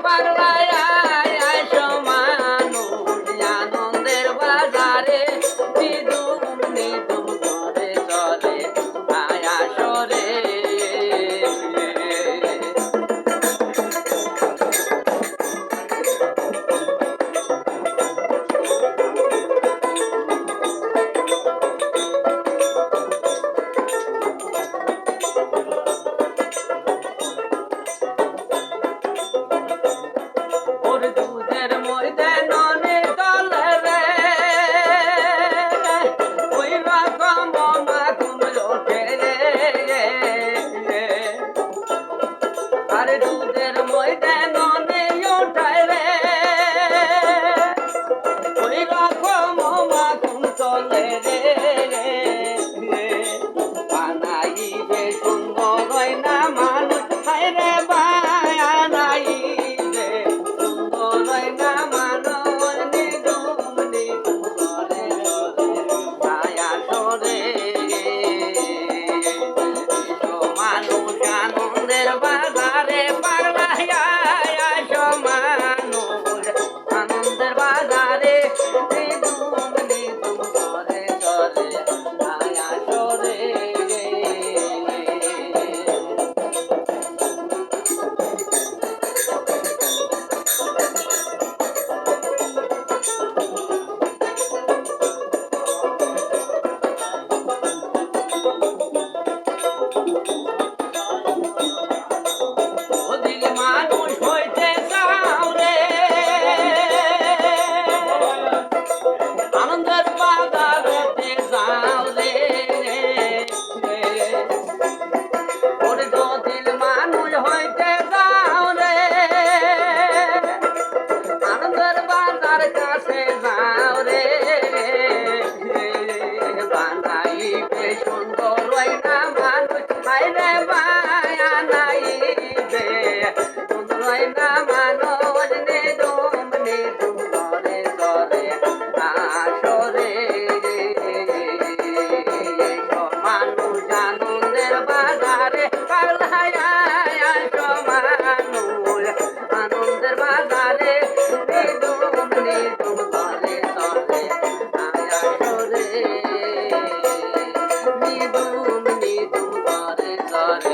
পাগলায় আইসো মানুষ আনন্দের বাজারে নিদুম নিদুম করে চলে আয়াসরে। ওর দুধের ময়দানে চলে রে ওই রকম মাখুম লোটে রে। আর দুধের ময়দানে ওঠায় রে ওই রকম মাখুম চলে রে। বানাইবে সুন্দর হয় না মানুষ হায় রে বানাইবে সুন্দর হয় না মানুষ নিদুম নিদুম করে আয়াসরে। মানুষ আনন্দের বাজারে পাগলায় আইসো মানুষ আনন্দের বাজারে নিদুম নিদুম করে চলে আয়াসরে। ওদিক মানুষ হইতে চাও রে আনন্দের বাজারেতে যাও রে। ওরে যদি মানুষ হইতে যাও রে আনন্দের বাজার কাছে যাও রে। বানাইবে সুন্দর হয় না মানুষ হায় রে বানাইবে সুন্দর হয় না মানুষ নিদুম নিদুম করে চলে আসরে। মানুষ আনন্দের বাজারে পাগলায় আইসো মানুষ আনন্দের বাজারে নিদুম নিদুম করে চলে আয়াসরে। নিদুম নিদুম করে চলে